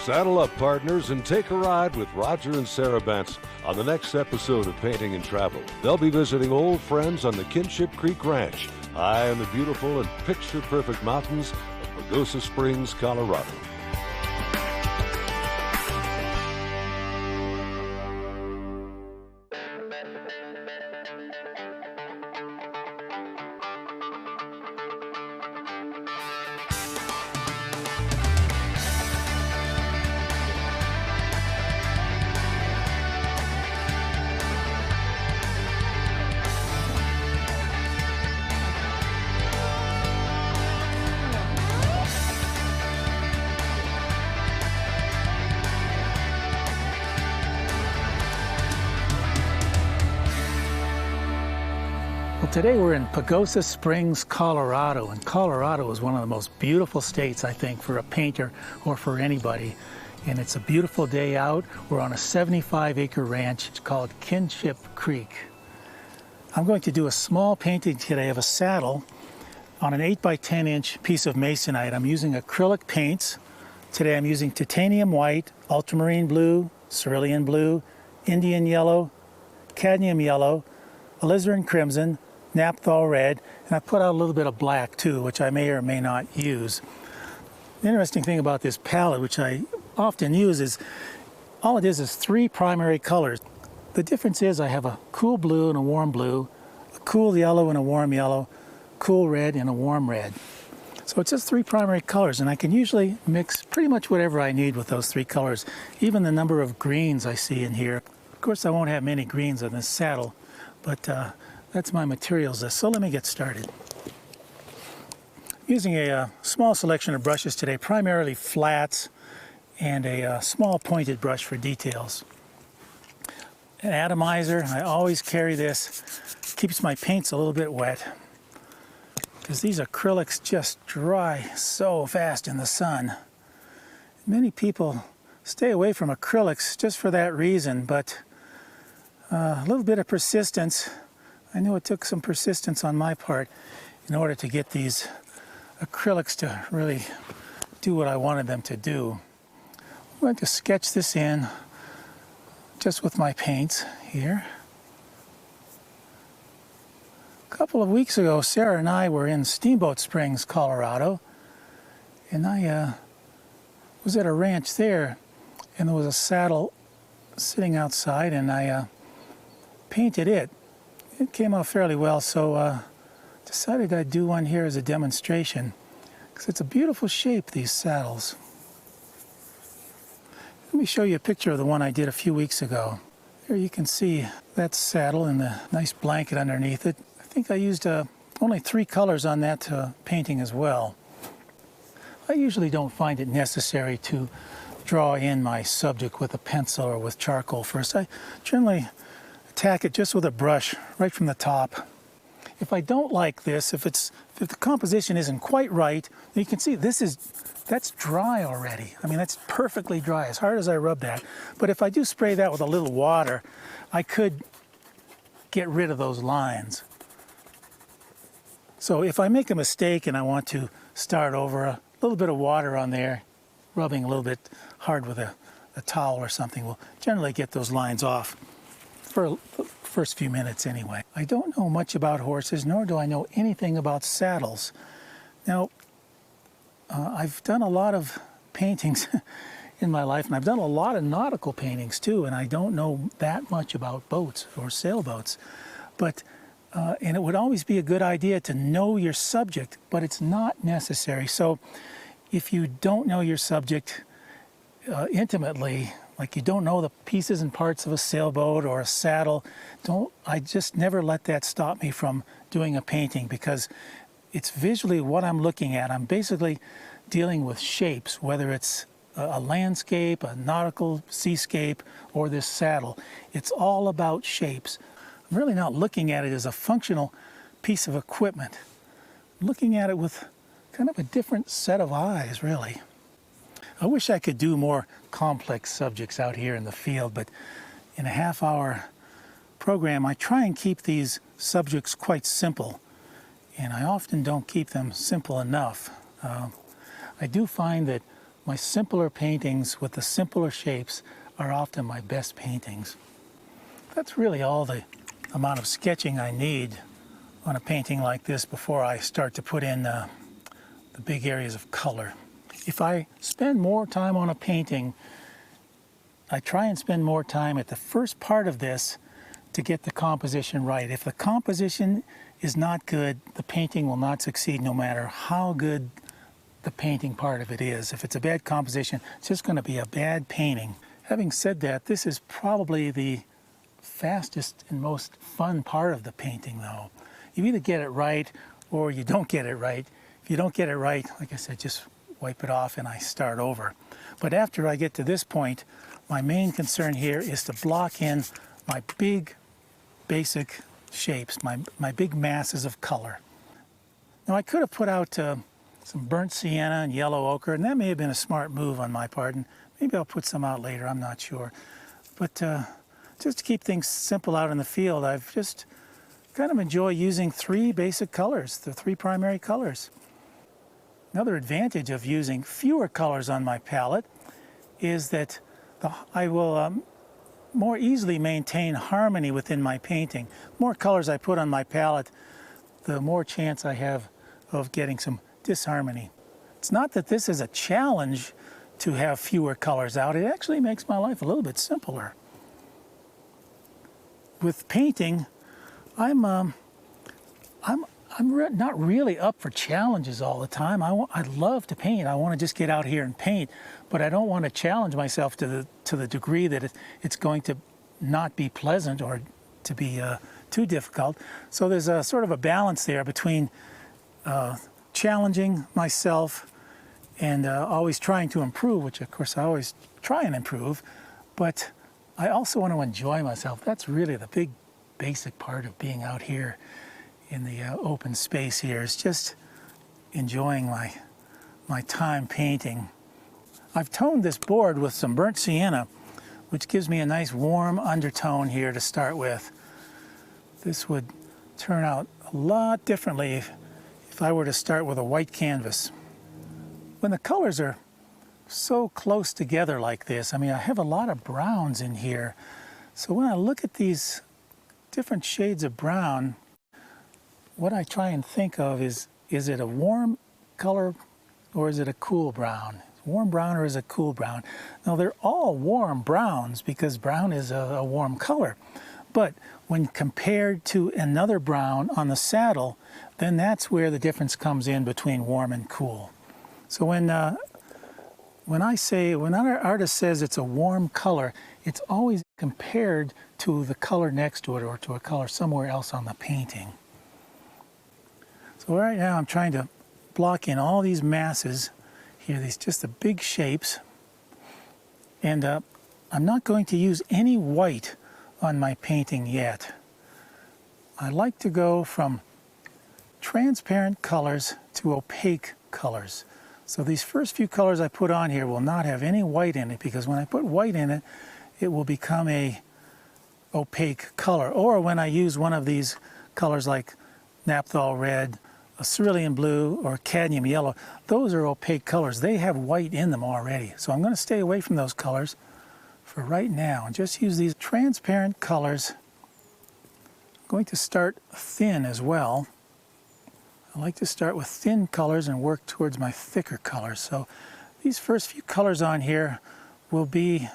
Saddle up, partners, and take a ride with Roger and Sarah Bansemer on the next episode of Painting and Travel. They'll be visiting old friends on the Kinship Creek Ranch, high in the beautiful and picture-perfect mountains of Pagosa Springs, Colorado. Well, today we're in Pagosa Springs, Colorado, and Colorado is one of the most beautiful states, I think, for a painter or for anybody. And it's a beautiful day out. We're on a 75-acre ranch. It's called Kinship Creek. I'm going to do a small painting today of a saddle on an 8 by 10 inch piece of masonite. I'm using acrylic paints. Today I'm using titanium white, ultramarine blue, cerulean blue, Indian yellow, cadmium yellow, alizarin crimson, naphthol red, and I put out a little bit of black too, which I may or may not use. The interesting thing about this palette, which I often use, is all it is 3 primary colors. The difference is I have a cool blue and a warm blue, a cool yellow and a warm yellow, cool red and a warm red. So it's just 3 primary colors, and I can usually mix pretty much whatever I need with those 3 colors, even the number of greens I see in here. Of course, I won't have many greens on this saddle, but that's my materials list. So let me get started. I'm using a small selection of brushes today, primarily flats and a small pointed brush for details. An atomizer, I always carry this. Keeps my paints a little bit wet because these acrylics just dry so fast in the sun. Many people stay away from acrylics just for that reason, but a little bit of persistence. I know it took some persistence on my part in order to get these acrylics to really do what I wanted them to do. I'm going to sketch this in just with my paints here. A couple of weeks ago, Sarah and I were in Steamboat Springs, Colorado, and I was at a ranch there, and there was a saddle sitting outside, and I painted it. It came out fairly well, so decided I'd do one here as a demonstration, because it's a beautiful shape, these saddles. Let me show you a picture of the one I did a few weeks ago. There you can see that saddle and the nice blanket underneath it. I think I used only 3 colors on that painting as well. I usually don't find it necessary to draw in my subject with a pencil or with charcoal first. I generally attack it just with a brush right from the top. If I don't like this, if the composition isn't quite right, you can see that's dry already. I mean, that's perfectly dry, as hard as I rub that. But if I do spray that with a little water, I could get rid of those lines. So if I make a mistake and I want to start over, a little bit of water on there, rubbing a little bit hard with a towel or something will generally get those lines off for the first few minutes anyway. I don't know much about horses, nor do I know anything about saddles. Now, I've done a lot of paintings in my life, and I've done a lot of nautical paintings too, and I don't know that much about boats or sailboats. But, and it would always be a good idea to know your subject, but it's not necessary. So if you don't know your subject intimately, like you don't know the pieces and parts of a sailboat or a saddle, I just never let that stop me from doing a painting, because it's visually what I'm looking at. I'm basically dealing with shapes, whether it's a landscape, a nautical seascape, or this saddle. It's all about shapes. I'm really not looking at it as a functional piece of equipment. I'm looking at it with kind of a different set of eyes, really. I wish I could do more complex subjects out here in the field, but in a half-hour program, I try and keep these subjects quite simple, and I often don't keep them simple enough. I do find that My simpler paintings with the simpler shapes are often my best paintings. That's really all the amount of sketching I need on a painting like this before I start to put in the big areas of color. If I spend more time on a painting, I try and spend more time at the first part of this to get the composition right. If the composition is not good, the painting will not succeed no matter how good the painting part of it is. If it's a bad composition, it's just going to be a bad painting. Having said that, this is probably the fastest and most fun part of the painting though. You either get it right or you don't get it right. If you don't get it right, like I said, just wipe it off and I start over. But after I get to this point, my main concern here is to block in my big basic shapes, my big masses of color. Now I could have put out some burnt sienna and yellow ochre, and that may have been a smart move on my part, and maybe I'll put some out later, I'm not sure. But just to keep things simple out in the field, I've just kind of enjoy using three basic colors, the three primary colors. Another advantage of using fewer colors on my palette is that I will more easily maintain harmony within my painting. The more colors I put on my palette, the more chance I have of getting some disharmony. It's not that this is a challenge to have fewer colors out. It actually makes my life a little bit simpler. With painting, I'm not really up for challenges all the time. I love to paint. I want to just get out here and paint, but I don't want to challenge myself to the degree that it's going to not be pleasant or to be too difficult. So there's a sort of a balance there between challenging myself and always trying to improve, which of course I always try and improve, but I also want to enjoy myself. That's really the big basic part of being out here in the open space here, is just enjoying my time painting. I've toned this board with some burnt sienna, which gives me a nice warm undertone here to start with. This would turn out a lot differently if I were to start with a white canvas. When the colors are so close together like this, I mean, I have a lot of browns in here. So when I look at these different shades of brown, what I try and think of is it a warm color or is it a cool brown? Warm brown or is it cool brown? Now they're all warm browns because brown is a warm color. But when compared to another brown on the saddle, then that's where the difference comes in between warm and cool. So when our artist says it's a warm color, it's always compared to the color next to it or to a color somewhere else on the painting. So right now I'm trying to block in all these masses here, these just the big shapes, and I'm not going to use any white on my painting yet. I like to go from transparent colors to opaque colors. So these first few colors I put on here will not have any white in it, because when I put white in it, it will become a opaque color. Or when I use one of these colors like naphthol red, a cerulean blue, or cadmium yellow, those are opaque colors. They have white in them already. So I'm going to stay away from those colors for right now and just use these transparent colors. I'm going to start thin as well. I like to start with thin colors and work towards my thicker colors. So these first few colors on here will be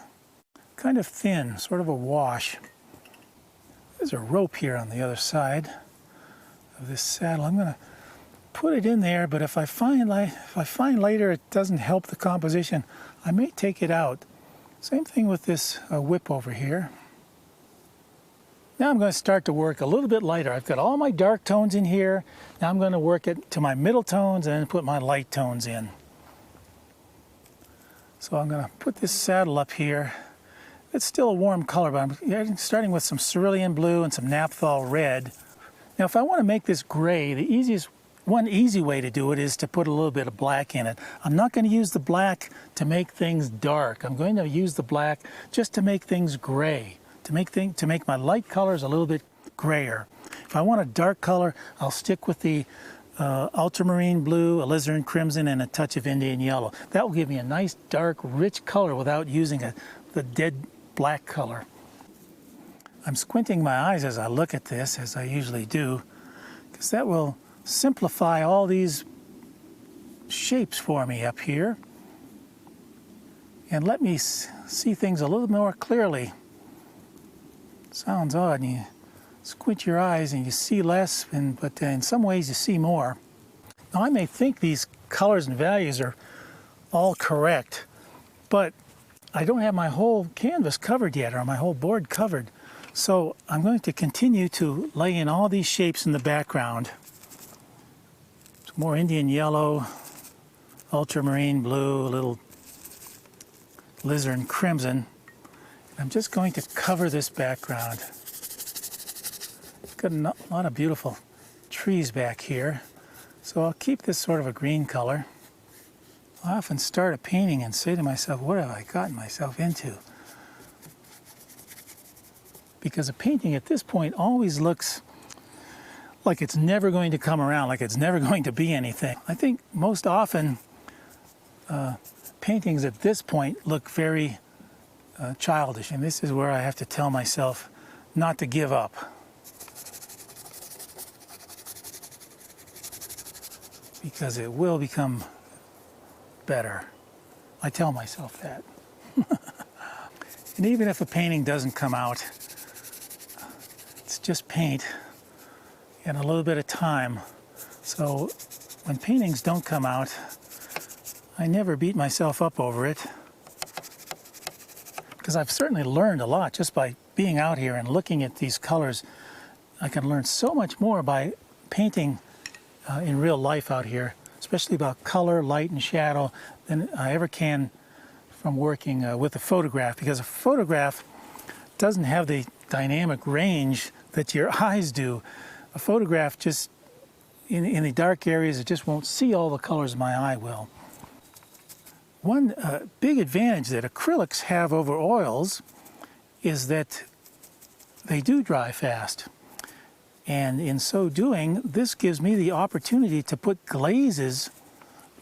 kind of thin, sort of a wash. There's a rope here on the other side of this saddle. I'm going to put it in there, but if I find later it doesn't help the composition, I may take it out. Same thing with this whip over here. Now I'm going to start to work a little bit lighter. I've got all my dark tones in here. Now I'm going to work it to my middle tones and then put my light tones in. So I'm going to put this saddle up here. It's still a warm color, but I'm starting with some cerulean blue and some naphthol red. Now if I want to make this gray, one easy way to do it is to put a little bit of black in it. I'm not going to use the black to make things dark. I'm going to use the black just to make things gray, to make my light colors a little bit grayer. If I want a dark color, I'll stick with the ultramarine blue, alizarin crimson, and a touch of Indian yellow. That will give me a nice, dark, rich color without using the dead black color. I'm squinting my eyes as I look at this, as I usually do, because that will simplify all these shapes for me up here and let me see things a little more clearly. Sounds odd, and you squint your eyes and you see less, but in some ways you see more. Now I may think these colors and values are all correct, but I don't have my whole canvas covered yet, or my whole board covered. So I'm going to continue to lay in all these shapes in the background. Some more Indian yellow, ultramarine blue, a little alizarin crimson. I'm just going to cover this background. Got a lot of beautiful trees back here, so I'll keep this sort of a green color. I often start a painting and say to myself, what have I gotten myself into? Because a painting at this point always looks like it's never going to come around, like it's never going to be anything. I think most often paintings at this point look very childish, and this is where I have to tell myself not to give up. Because it will become better. I tell myself that. And even if a painting doesn't come out, it's just paint and a little bit of time. So when paintings don't come out, I never beat myself up over it. Because I've certainly learned a lot just by being out here and looking at these colors. I can learn so much more by painting in real life out here, especially about color, light, and shadow, than I ever can from working with a photograph, because a photograph doesn't have the dynamic range that your eyes do. A photograph just, in the dark areas, it just won't see all the colors my eye will. One big advantage that acrylics have over oils is that they do dry fast. And in so doing, this gives me the opportunity to put glazes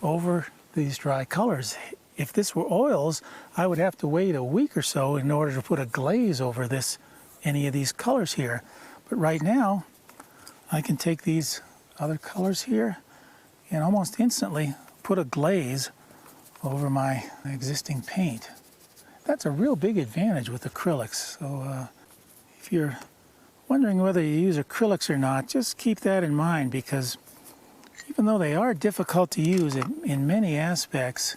over these dry colors. If this were oils, I would have to wait a week or so in order to put a glaze over any of these colors here. But right now, I can take these other colors here and almost instantly put a glaze over my existing paint. That's a real big advantage with acrylics. So if you're wondering whether you use acrylics or not, just keep that in mind, because even though they are difficult to use in many aspects,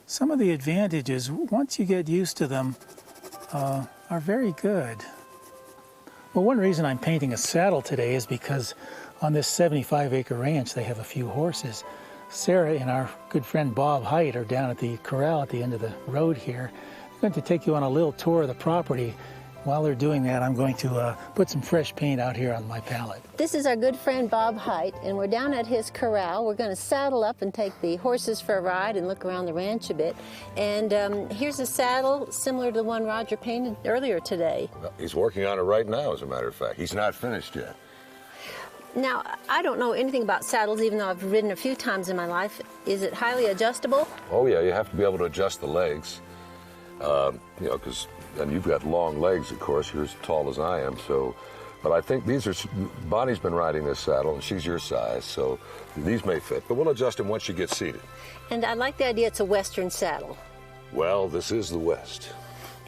some of the advantages, once you get used to them, are very good. Well, one reason I'm painting a saddle today is because on this 75-acre ranch they have a few horses. Sarah and our good friend Bob Height are down at the corral at the end of the road here. I'm going to take you on a little tour of the property. While they're doing that, I'm going to put some fresh paint out here on my palette. This is our good friend Bob Height, and we're down at his corral. We're going to saddle up and take the horses for a ride and look around the ranch a bit. And here's a saddle similar to the one Roger painted earlier today. Well, he's working on it right now, as a matter of fact. He's not finished yet. Now, I don't know anything about saddles, even though I've ridden a few times in my life. Is it highly adjustable? Oh, yeah, you have to be able to adjust the legs. You know, because and you've got long legs, of course. You're as tall as I am, so. But I think these are. Bonnie's been riding this saddle, and she's your size, so these may fit. But we'll adjust them once you get seated. And I like the idea it's a Western saddle. Well, this is the West.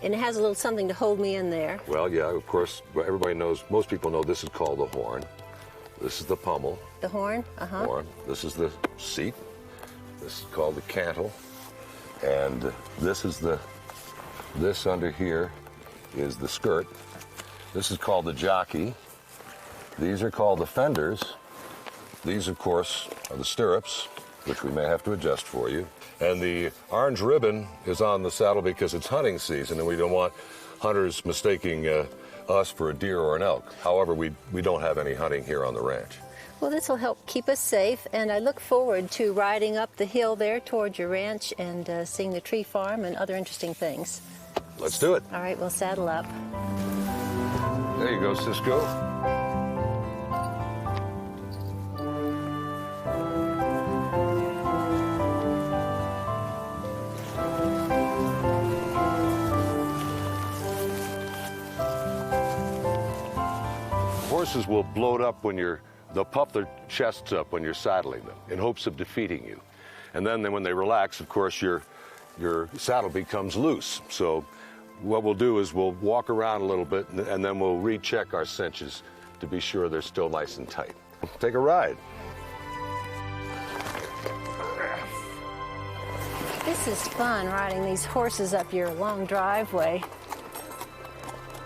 And it has a little something to hold me in there. Well, yeah, of course. Everybody knows. Most people know this is called the horn. This is the pommel. The horn. Horn. This is the seat. This is called the cantle, and this is the. This under here is the skirt. This is called the jockey. These are called the fenders. These, of course, are the stirrups, which we may have to adjust for you. And the orange ribbon is on the saddle because it's hunting season, and we don't want hunters mistaking us for a deer or an elk. However, we don't have any hunting here on the ranch. Well, this will help keep us safe, and I look forward to riding up the hill there towards your ranch and seeing the tree farm and other interesting things. Let's do it. All right, we'll saddle up. There you go, Cisco. horses will bloat up when they'll puff their chests up when you're saddling them in hopes of defeating you. And then when they relax, of course, your saddle becomes loose. So what we'll do is we'll walk around a little bit and then we'll recheck our cinches to be sure they're still nice and tight. Take a ride. This is fun, riding these horses up your long driveway.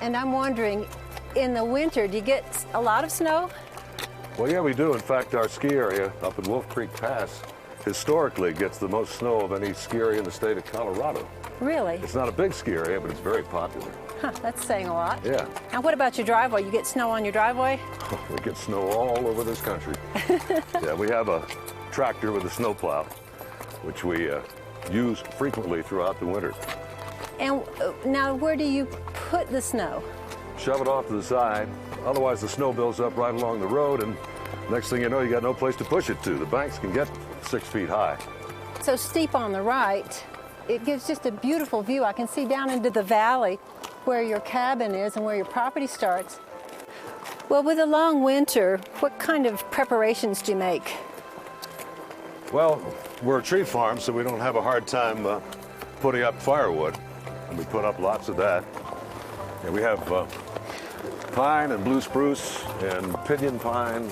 And I'm wondering, in the winter, do you get a lot of snow? Well, yeah, we do. In fact, our ski area up at Wolf Creek Pass historically gets the most snow of any ski area in the state of Colorado. Really? It's not a big ski area, but it's very popular. Huh, that's saying a lot. Yeah. And what about your driveway? You get snow on your driveway? We get snow all over this country. Yeah, we have a tractor with a snowplow, which we use frequently throughout the winter. And now, where do you put the snow? Shove it off to the side. Otherwise, the snow builds up right along the road, and next thing you know, you got no place to push it to. The banks can get 6 feet high. So steep on the right, it gives just a beautiful view. I can see down into the valley where your cabin is and where your property starts. Well, with a long winter, what kind of preparations do you make? Well, we're a tree farm, so we don't have a hard time putting up firewood. And we put up lots of that. And we have pine and blue spruce and pinyon pine,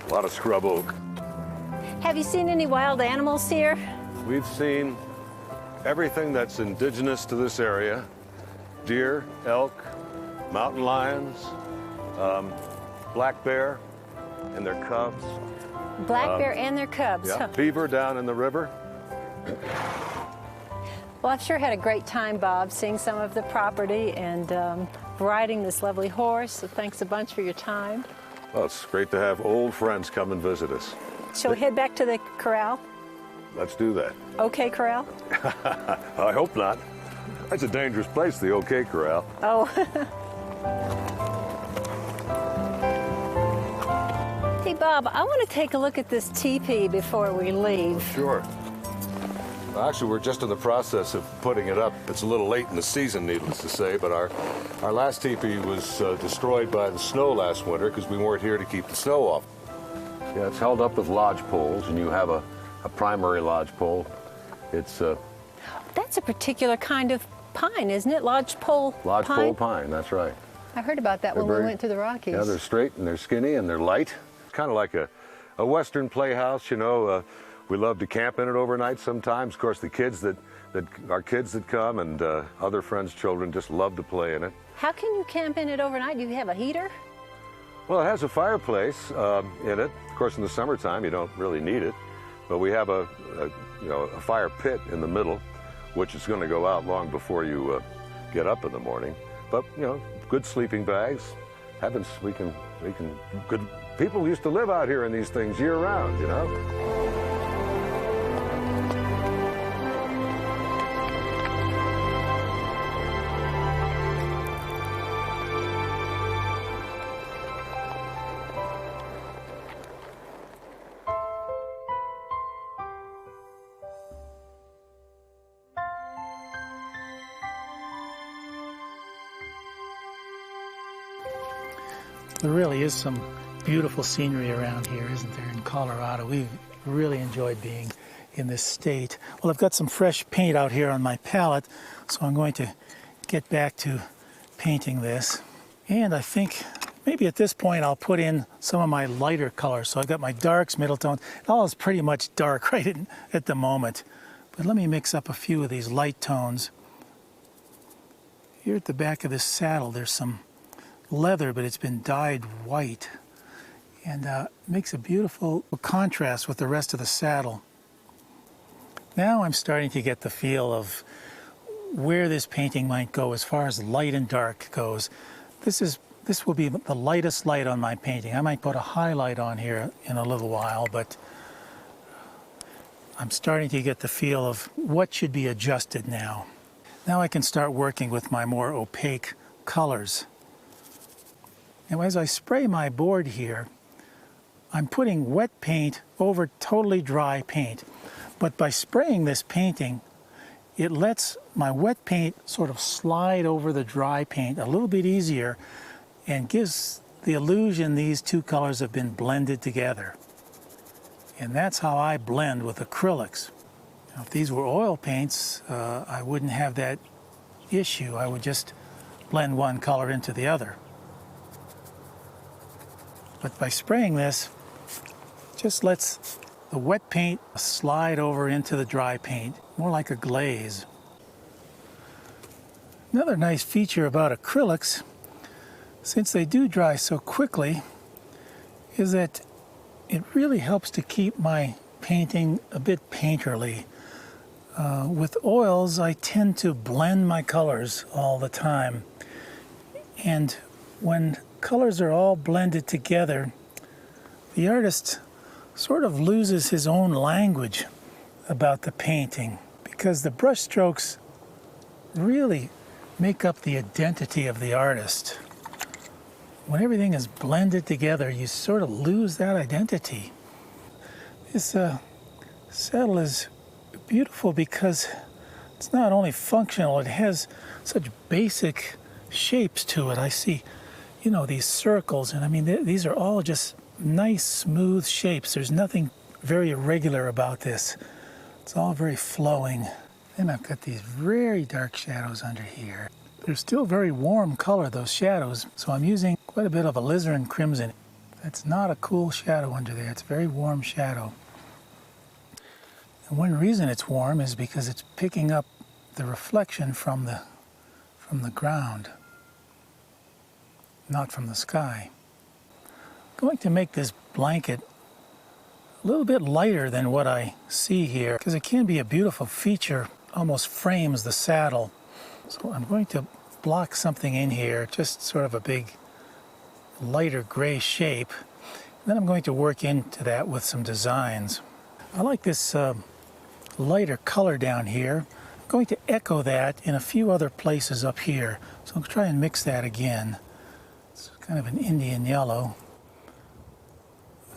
a lot of scrub oak. Have you seen any wild animals here? We've seen everything that's indigenous to this area: deer, elk, mountain lions, black bear and their cubs. Black bear and their cubs. Yeah, Huh. beaver down in the river. Well, I've sure had a great time, Bob, seeing some of the property and riding this lovely horse. So thanks a bunch for your time. Well, it's great to have old friends come and visit us. Shall we head back to the corral? Let's do that. Okay, corral? I hope not. That's a dangerous place, the OK Corral. Oh. Hey, Bob, I want to take a look at this teepee before we leave. Sure. Actually, we're just in the process of putting it up. It's a little late in the season, needless to say, but our last teepee was destroyed by the snow last winter because we weren't here to keep the snow off. Yeah, it's held up with lodge poles, and you have a primary lodge pole. It's That's a particular kind of pine, isn't it? Lodge pole pine? lodge pole pine, that's right. I heard about that when we went to the Rockies. Yeah, they're straight and they're skinny and they're light. It's kind of like a Western playhouse, you know. We love to camp in it overnight sometimes. Of course, the kids our kids that come and other friends' children just love to play in it. How can you camp in it overnight? Do you have a heater? Well, it has a fireplace in it. Of course, in the summertime, you don't really need it. But we have a fire pit in the middle, which is going to go out long before you get up in the morning. But, you know, good sleeping bags. Good people used to live out here in these things year round, you know. There really is some beautiful scenery around here, isn't there, in Colorado? We've really enjoyed being in this state. Well, I've got some fresh paint out here on my palette, so I'm going to get back to painting this. And I think maybe at this point I'll put in some of my lighter colors. So I've got my darks, middle tones. It all is pretty much dark right at the moment. But let me mix up a few of these light tones. Here at the back of this saddle, there's some leather, but it's been dyed white, and makes a beautiful contrast with the rest of the saddle. Now I'm starting to get the feel of where this painting might go as far as light and dark goes. This will be the lightest light on my painting. I might put a highlight on here in a little while, but I'm starting to get the feel of what should be adjusted now. Now I can start working with my more opaque colors. Now, as I spray my board here, I'm putting wet paint over totally dry paint. But by spraying this painting, it lets my wet paint sort of slide over the dry paint a little bit easier and gives the illusion these two colors have been blended together. And that's how I blend with acrylics. Now, if these were oil paints, I wouldn't have that issue. I would just blend one color into the other. But by spraying this, just lets the wet paint slide over into the dry paint, more like a glaze. Another nice feature about acrylics, since they do dry so quickly, is that it really helps to keep my painting a bit painterly. With oils, I tend to blend my colors all the time. And when colors are all blended together, the artist sort of loses his own language about the painting, because the brush strokes really make up the identity of the artist. When everything is blended together, you sort of lose that identity. This saddle is beautiful because it's not only functional, it has such basic shapes to it. I see, you know, these circles, and I mean, these are all just nice, smooth shapes. There's nothing very irregular about this. It's all very flowing. Then I've got these very dark shadows under here. They're still very warm color, those shadows, so I'm using quite a bit of alizarin crimson. That's not a cool shadow under there. It's a very warm shadow. And one reason it's warm is because it's picking up the reflection from the ground, not from the sky. I'm going to make this blanket a little bit lighter than what I see here, because it can be a beautiful feature, almost frames the saddle. So I'm going to block something in here, just sort of a big lighter gray shape. And then I'm going to work into that with some designs. I like this lighter color down here. I'm going to echo that in a few other places up here. So I'll try and mix that again. It's kind of an Indian yellow,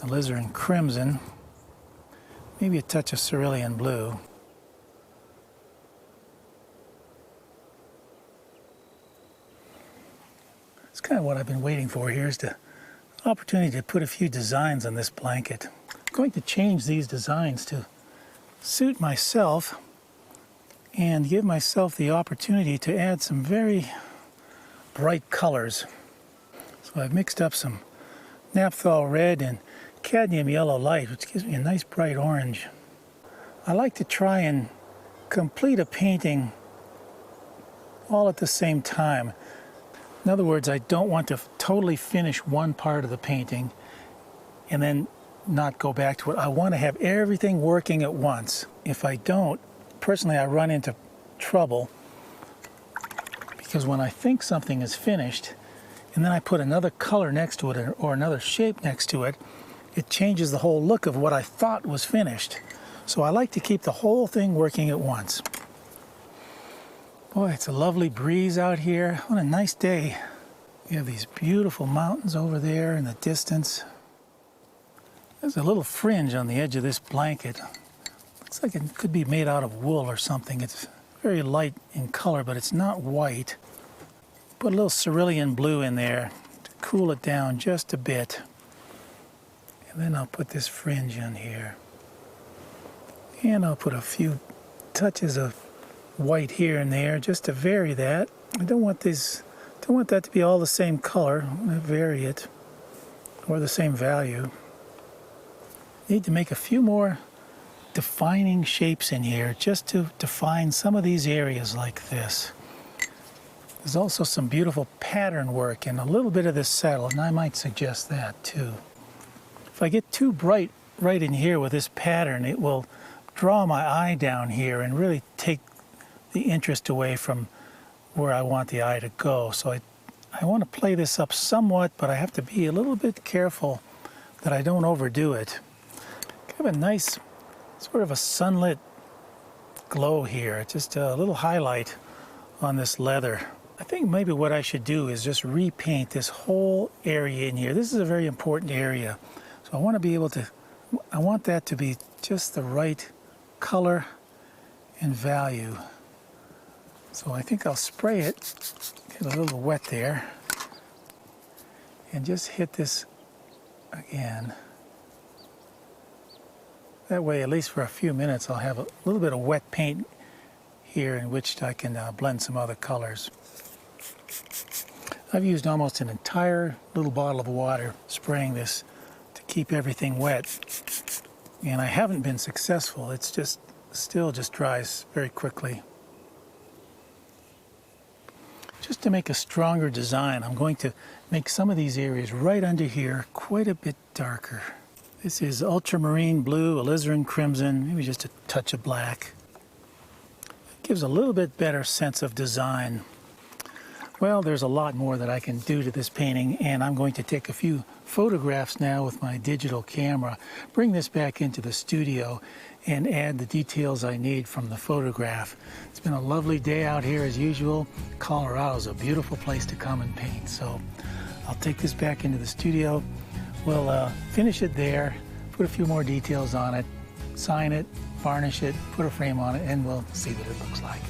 alizarin crimson, maybe a touch of cerulean blue. It's kind of what I've been waiting for here, is the opportunity to put a few designs on this blanket. I'm going to change these designs to suit myself and give myself the opportunity to add some very bright colors. So I've mixed up some naphthol red and cadmium yellow light, which gives me a nice bright orange. I like to try and complete a painting all at the same time. In other words, I don't want to totally finish one part of the painting and then not go back to it. I want to have everything working at once. If I don't, personally, I run into trouble, because when I think something is finished and then I put another color next to it or another shape next to it, it changes the whole look of what I thought was finished. So I like to keep the whole thing working at once. Boy, it's a lovely breeze out here. What a nice day. You have these beautiful mountains over there in the distance. There's a little fringe on the edge of this blanket. Looks like it could be made out of wool or something. It's very light in color, but it's not white. Put a little cerulean blue in there to cool it down just a bit. And then I'll put this fringe in here. And I'll put a few touches of white here and there just to vary that. I don't want that to be all the same color. I want to vary it, or the same value. Need to make a few more defining shapes in here just to define some of these areas like this. There's also some beautiful pattern work in a little bit of this saddle, and I might suggest that too. If I get too bright right in here with this pattern, it will draw my eye down here and really take the interest away from where I want the eye to go. So I want to play this up somewhat, but I have to be a little bit careful that I don't overdo it. Kind of a nice, sort of a sunlit glow here, just a little highlight on this leather. I think maybe what I should do is just repaint this whole area in here. This is a very important area. So I want to be able to, I want that to be just the right color and value. So I think I'll spray it, get a little wet there. and just hit this again. That way, at least for a few minutes, I'll have a little bit of wet paint here in which I can blend some other colors. I've used almost an entire little bottle of water spraying this to keep everything wet, and I haven't been successful. It's just still just dries very quickly. Just to make a stronger design, I'm going to make some of these areas right under here quite a bit darker. This is ultramarine blue, alizarin crimson, maybe just a touch of black. It gives a little bit better sense of design. Well, there's a lot more that I can do to this painting, and I'm going to take a few photographs now with my digital camera, bring this back into the studio, and add the details I need from the photograph. It's been a lovely day out here as usual. Colorado's a beautiful place to come and paint, so I'll take this back into the studio. We'll finish it there, put a few more details on it, sign it, varnish it, put a frame on it, and we'll see what it looks like.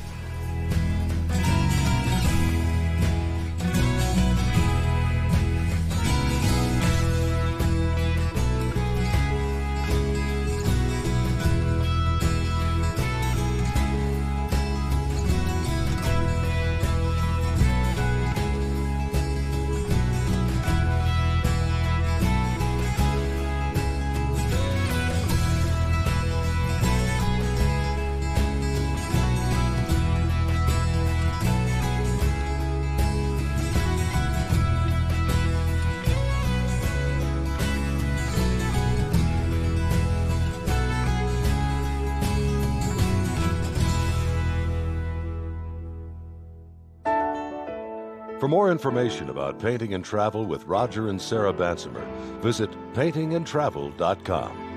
For more information about painting and travel with Roger and Sarah Bansemer, visit paintingandtravel.com.